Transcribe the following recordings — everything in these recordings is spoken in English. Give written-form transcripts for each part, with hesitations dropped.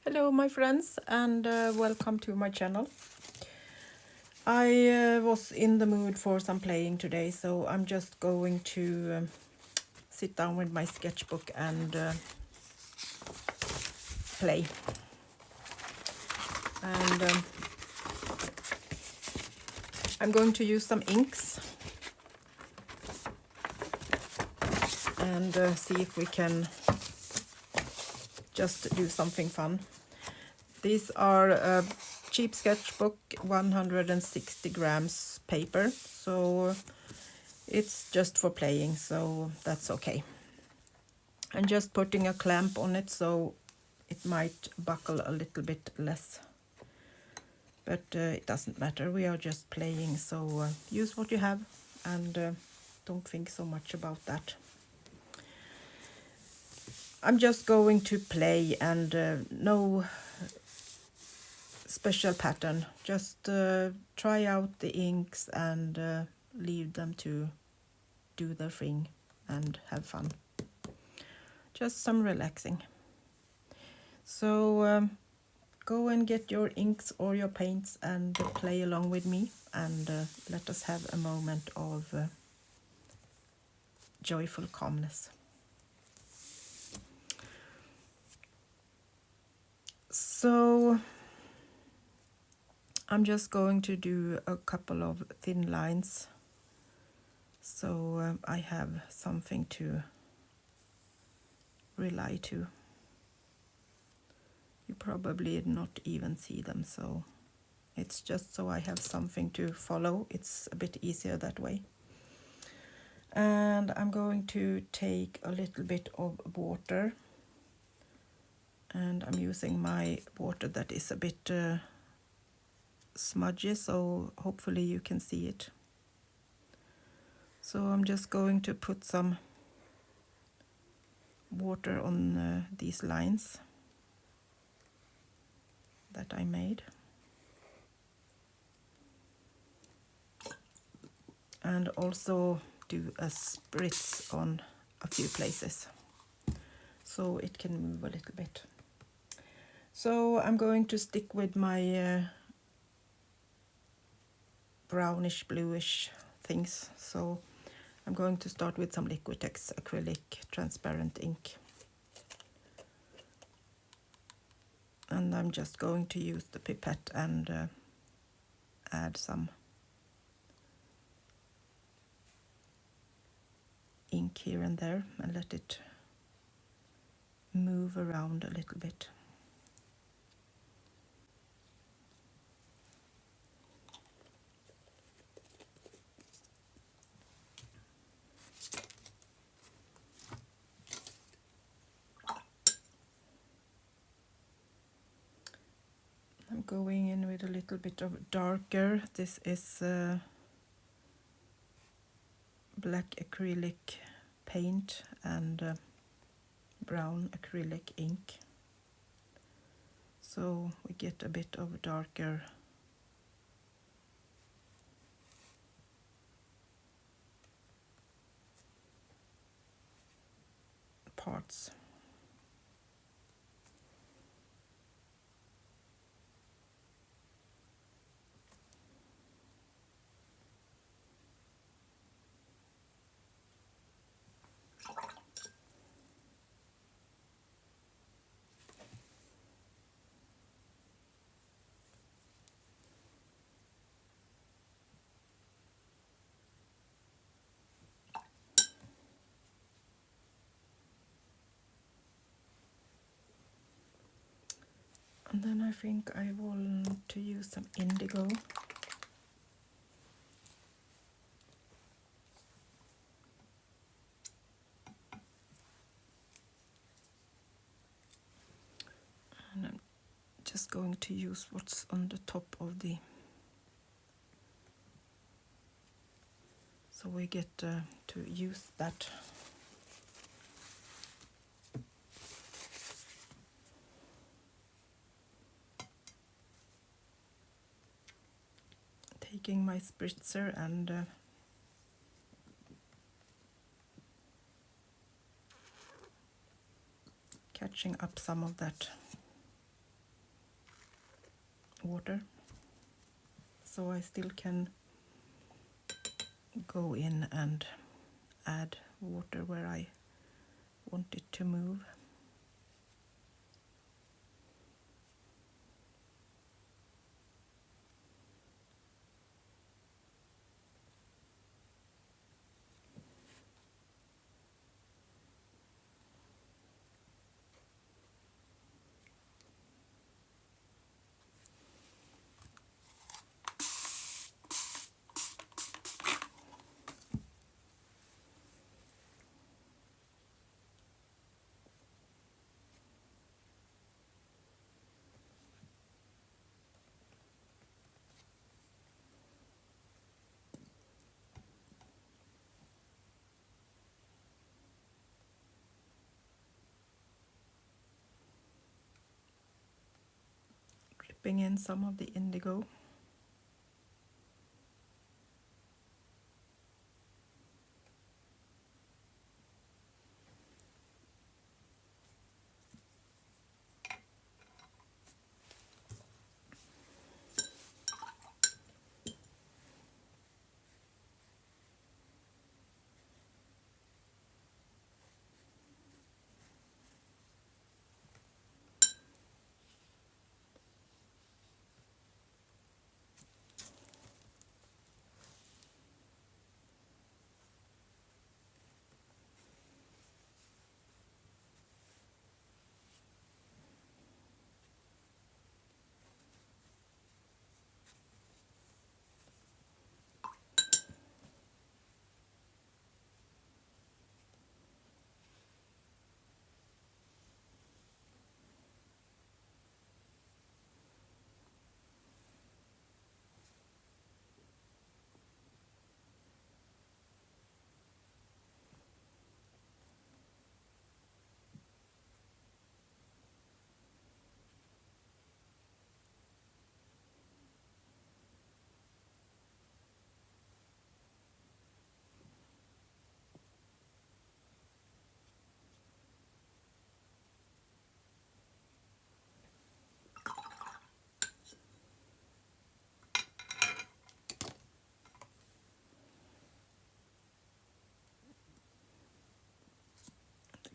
Hello my friends, and welcome to my channel. I was in the mood for some playing today, so I'm just going to sit down with my sketchbook and play. And I'm going to use some inks and see if we can just do something fun. These are cheap sketchbook, 160 grams paper, so it's just for playing, so that's okay. I'm just putting a clamp on it so it might buckle a little bit less, but it doesn't matter. We are just playing, so use what you have and don't think so much about that. I'm just going to play and no special pattern, just try out the inks and leave them to do their thing and have fun. Just some relaxing. So go and get your inks or your paints and play along with me, and let us have a moment of joyful calmness. So I'm just going to do a couple of thin lines, so I have something to rely to. You probably not even see them, so it's just so I have something to follow. It's a bit easier that way. And I'm going to take a little bit of water, and I'm using my water that is a bit smudgy, so hopefully you can see it. So I'm just going to put some water on these lines that I made, and also do a spritz on a few places so it can move a little bit. So I'm going to stick with my brownish bluish things. So I'm going to start with some Liquitex acrylic transparent ink, and I'm just going to use the pipette and add some ink here and there and let it move around a little bit. I'm going in with a little bit of darker. This is black acrylic paint and brown acrylic ink. So we get a bit of darker parts. And then I think I want to use some indigo. And I'm just going to use what's on the top of the... So we get to use that. Taking my spritzer and catching up some of that water, so I still can go in and add water where I want it to move. Dripping in some of the indigo.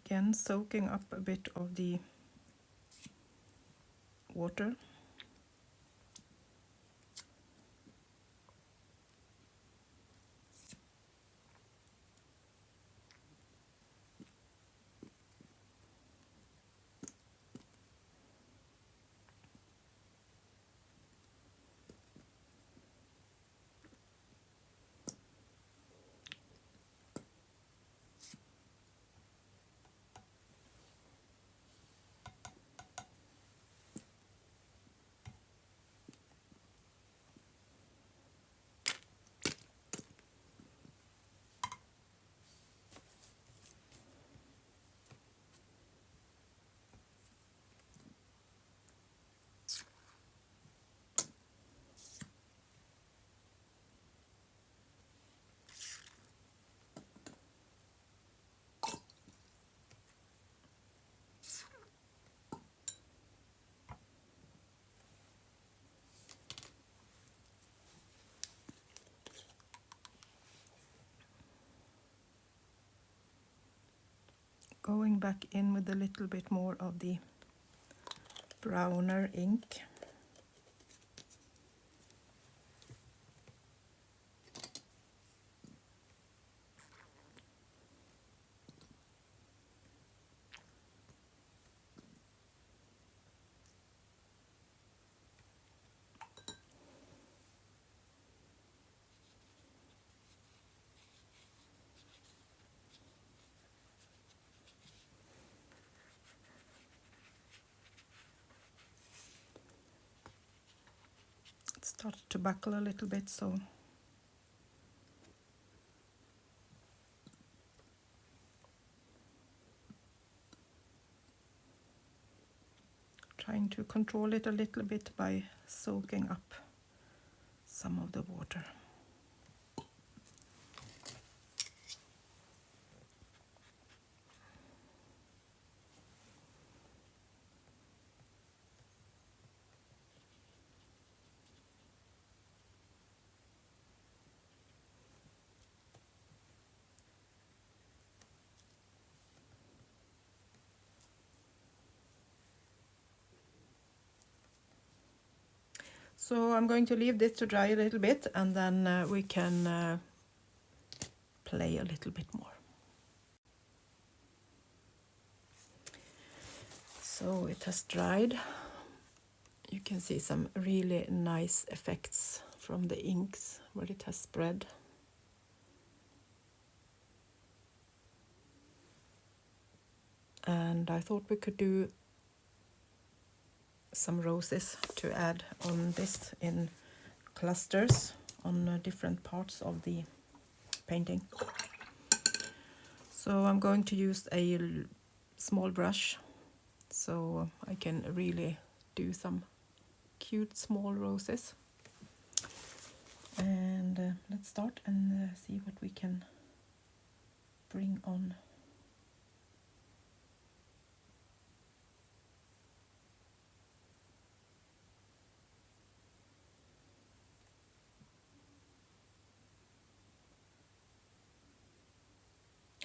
Again, soaking up a bit of the water. Going back in with a little bit more of the browner ink. It started to buckle a little bit, so trying to control it a little bit by soaking up some of the water. So I'm going to leave this to dry a little bit, and then we can play a little bit more. So it has dried. You can see some really nice effects from the inks where it has spread. And I thought we could do some roses to add on this in clusters on different parts of the painting. So I'm going to use a small brush so I can really do some cute small roses. And let's start and see what we can bring on.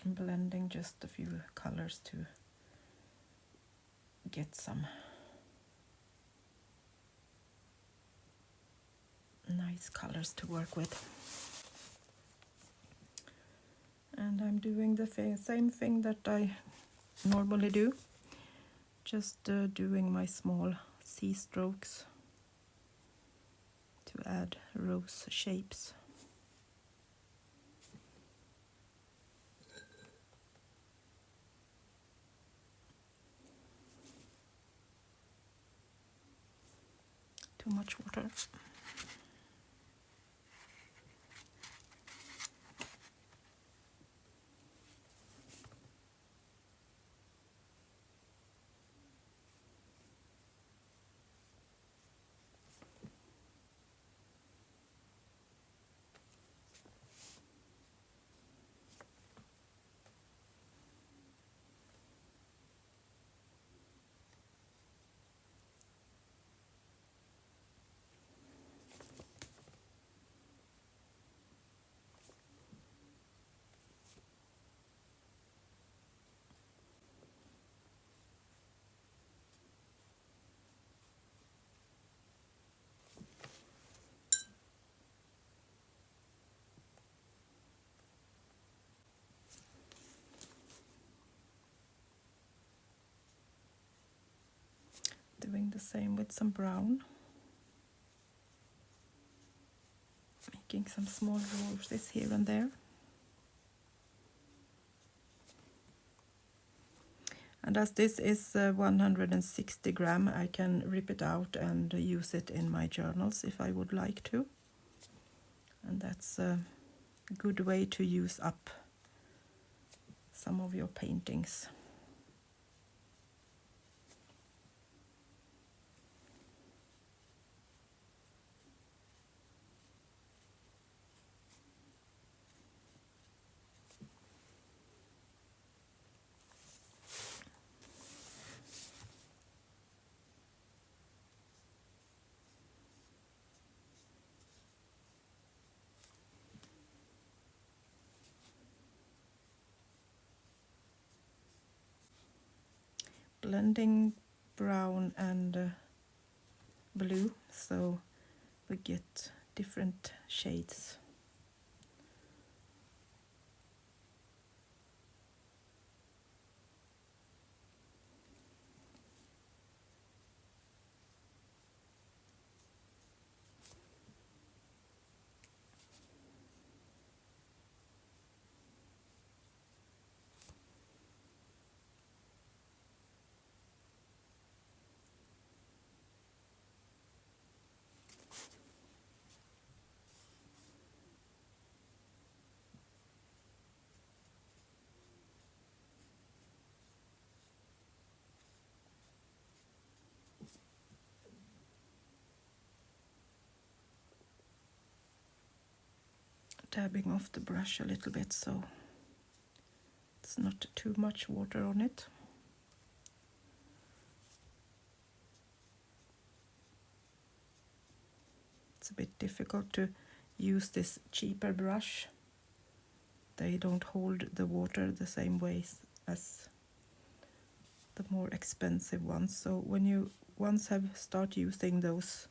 I'm blending just a few colors to get some nice colors to work with. And I'm doing the same thing that I normally do, just doing my small C strokes to add rose shapes. Too much water. Doing the same with some brown. Making some small roses here and there. And as this is 160 gram, I can rip it out and use it in my journals if I would like to. And that's a good way to use up some of your paintings. Blending brown and blue so we get different shades. Dabbing off the brush a little bit so it's not too much water on it. It's a bit difficult to use this cheaper brush. They don't hold the water the same way as the more expensive ones. So when you once have start using those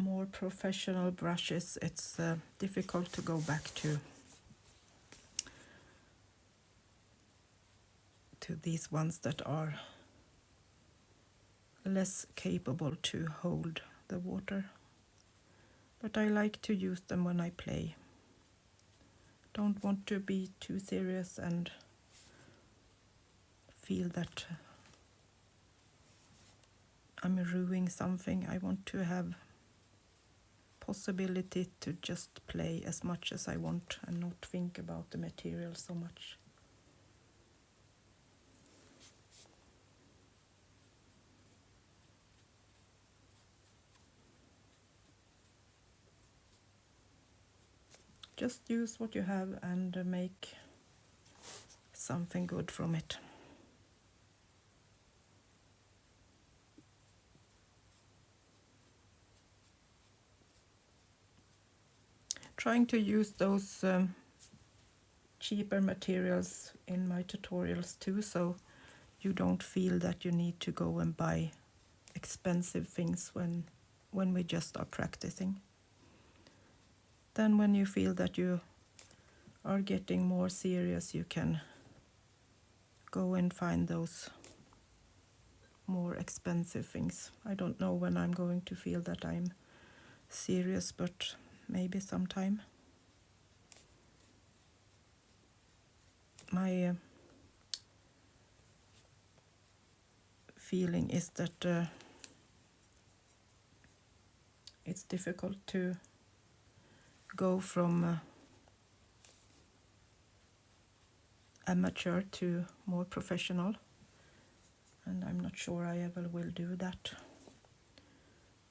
more professional brushes, it's difficult to go back to these ones that are less capable to hold the water. But I like to use them when I play. Don't want to be too serious and feel that I'm ruining something. I want to have possibility to just play as much as I want and not think about the material so much. Just use what you have and make something good from it. Trying to use those cheaper materials in my tutorials too, so you don't feel that you need to go and buy expensive things when we just are practicing. Then when you feel that you are getting more serious, you can go and find those more expensive things. I don't know when I'm going to feel that I'm serious, but maybe sometime. My feeling is that it's difficult to go from amateur to more professional, and I'm not sure I ever will do that.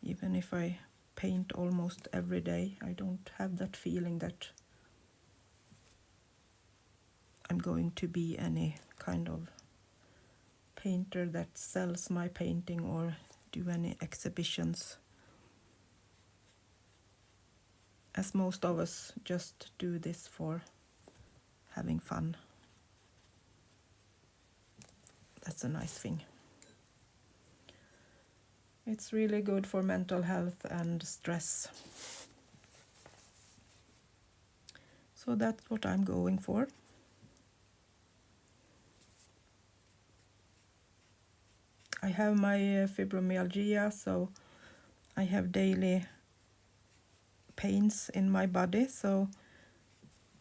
Even if I paint almost every day, I don't have that feeling that I'm going to be any kind of painter that sells my painting or do any exhibitions, as most of us just do this for having fun. That's a nice thing. It's really good for mental health and stress. So that's what I'm going for. I have my fibromyalgia, so I have daily pains in my body, so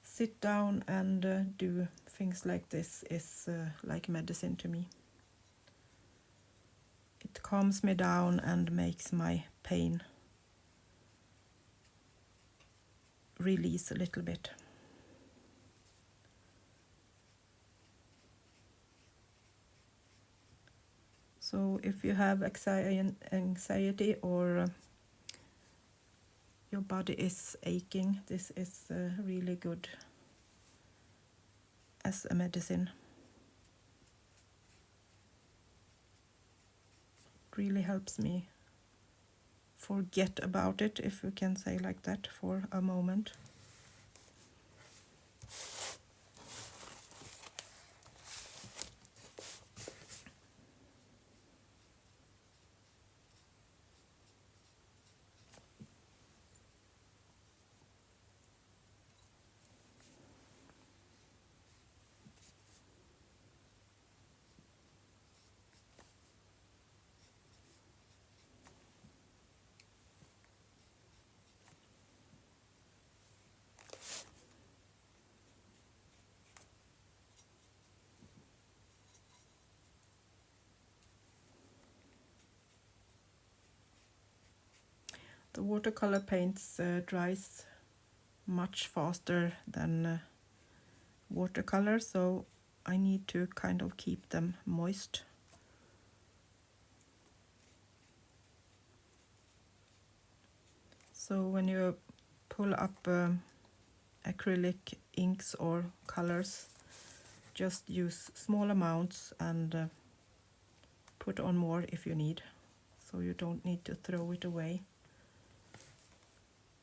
sit down and do things like this is like medicine to me. It calms me down and makes my pain release a little bit. So if you have anxiety or your body is aching, this is really good as a medicine. It really helps me forget about it, if you can say like that, for a moment. The watercolor paints dries much faster than watercolor, so I need to kind of keep them moist. So when you pull up acrylic inks or colors, just use small amounts and put on more if you need, so you don't need to throw it away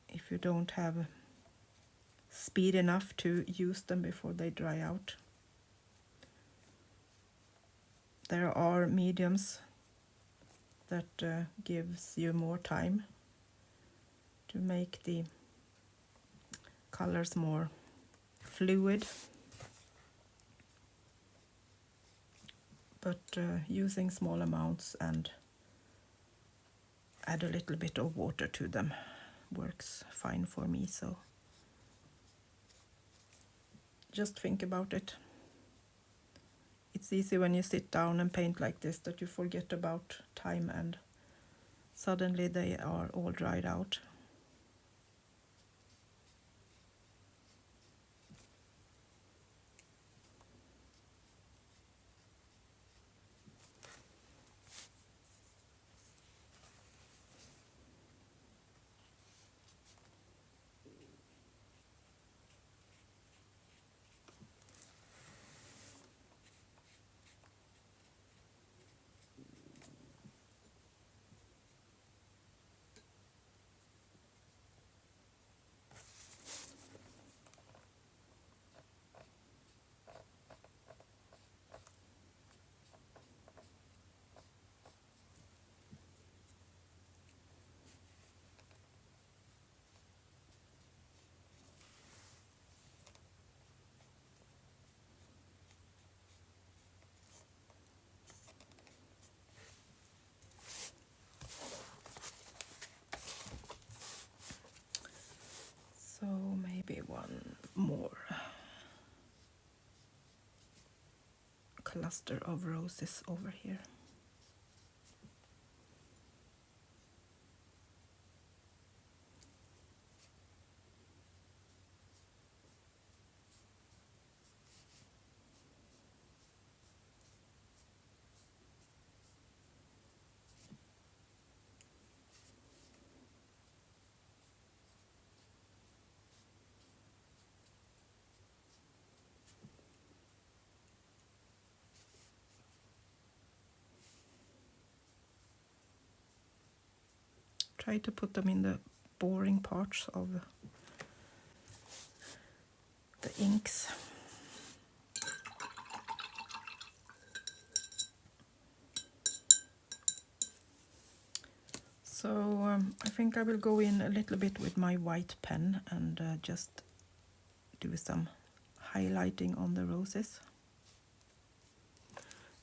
if you don't have speed enough to use them before they dry out. There are mediums that gives you more time, to make the colors more fluid. But using small amounts and add a little bit of water to them works fine for me, so just think about it. It's easy when you sit down and paint like this that you forget about time and suddenly they are all dried out. So maybe one more cluster of roses over here. Try to put them in the boring parts of the inks. So I think I will go in a little bit with my white pen and just do some highlighting on the roses.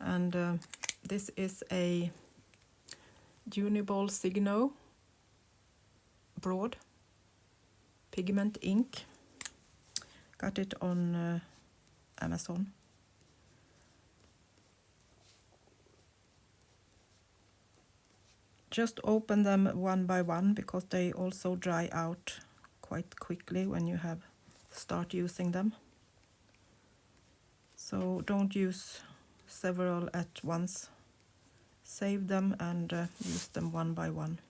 And this is a Uni-Ball Signo broad pigment ink. Got it on Amazon. Just open them one by one because they also dry out quite quickly when you start using them. So don't use several at once. Save them and use them one by one.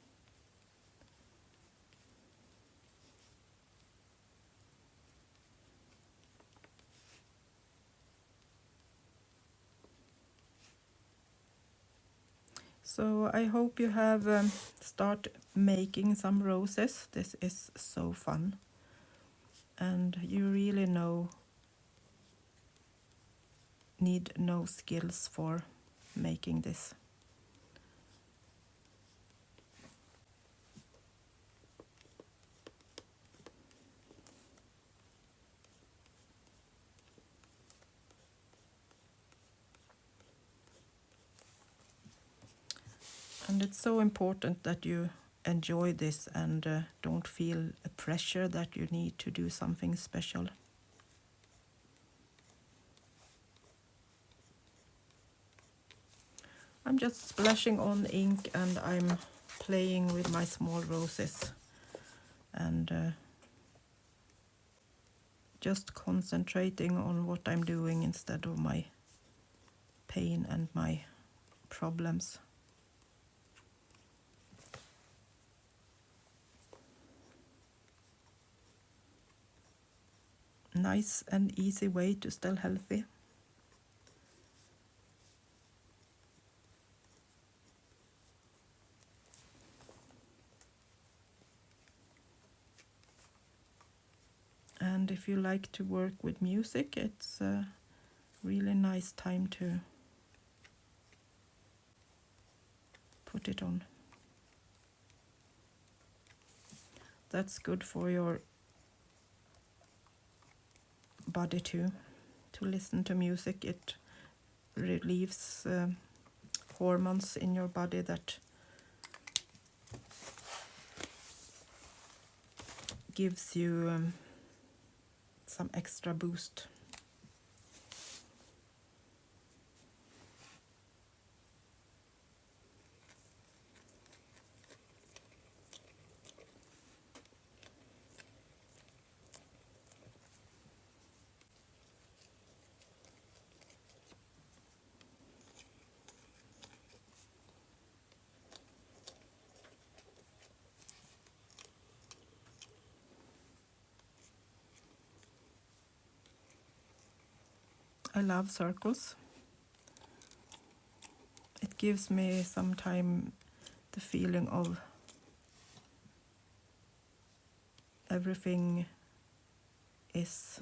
So I hope you have start making some roses. This is so fun. And you really need no skills for making this. And it's so important that you enjoy this and don't feel a pressure that you need to do something special. I'm just splashing on ink and I'm playing with my small roses and just concentrating on what I'm doing instead of my pain and my problems. Nice and easy way to stay healthy. And if you like to work with music, it's a really nice time to put it on. That's good for your body too, to listen to music. It relieves hormones in your body that gives you some extra boost. I love circles. It gives me sometimes the feeling of everything is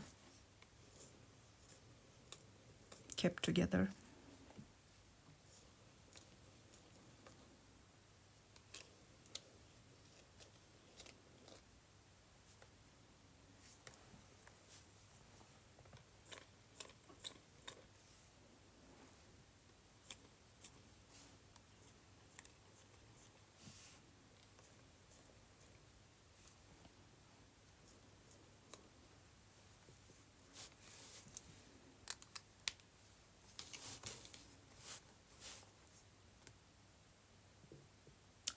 kept together.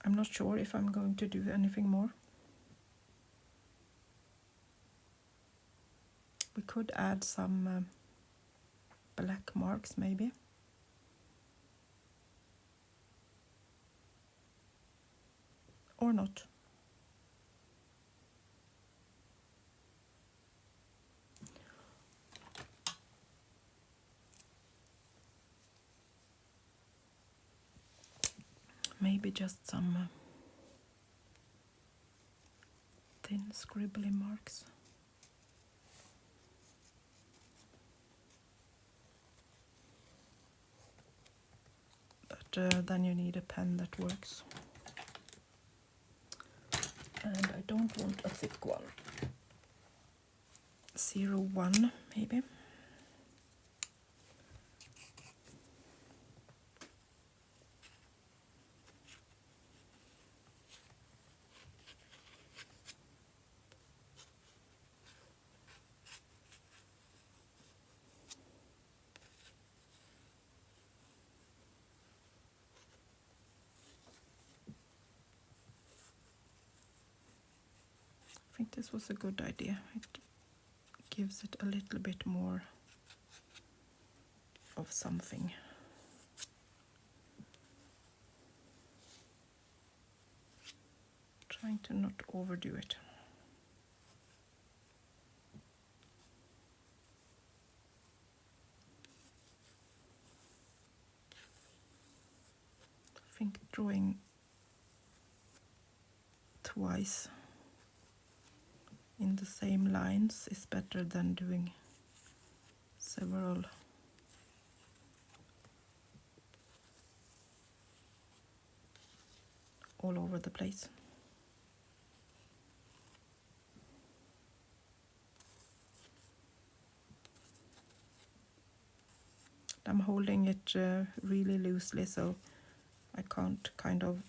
I'm not sure if I'm going to do anything more. We could add some black marks maybe. Or not. Maybe just some thin scribbly marks. But then you need a pen that works. And I don't want a thick one. 01 maybe. I think this was a good idea. It gives it a little bit more of something. Trying to not overdo it. I think drawing twice in the same lines is better than doing several all over the place. I'm holding it really loosely so I can't kind of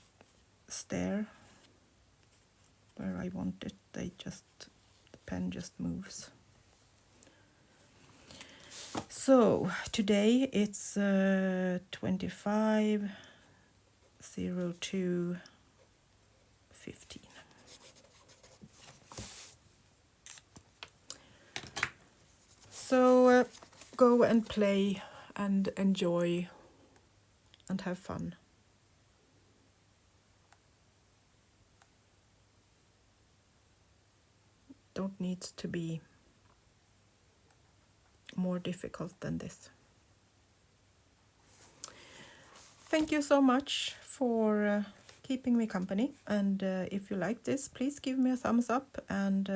stare where I want it. The pen just moves. So today it's 25/02/15. So go and play and enjoy and have fun. Don't need to be more difficult than this. Thank you so much for keeping me company, and if you like this, please give me a thumbs up, and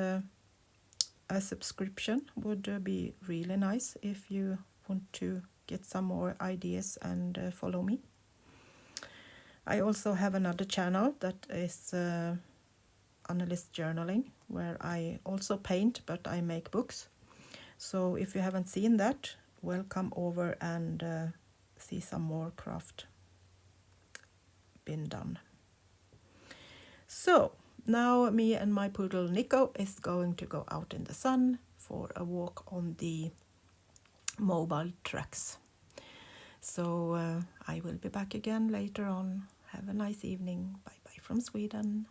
a subscription would be really nice if you want to get some more ideas and follow me. I also have another channel that is analyst journaling, where I also paint, but I make books. So if you haven't seen that, welcome over and see some more craft been done. So now me and my poodle Nico is going to go out in the sun for a walk on the mobile tracks. So I will be back again later on. Have a nice evening. Bye bye from Sweden.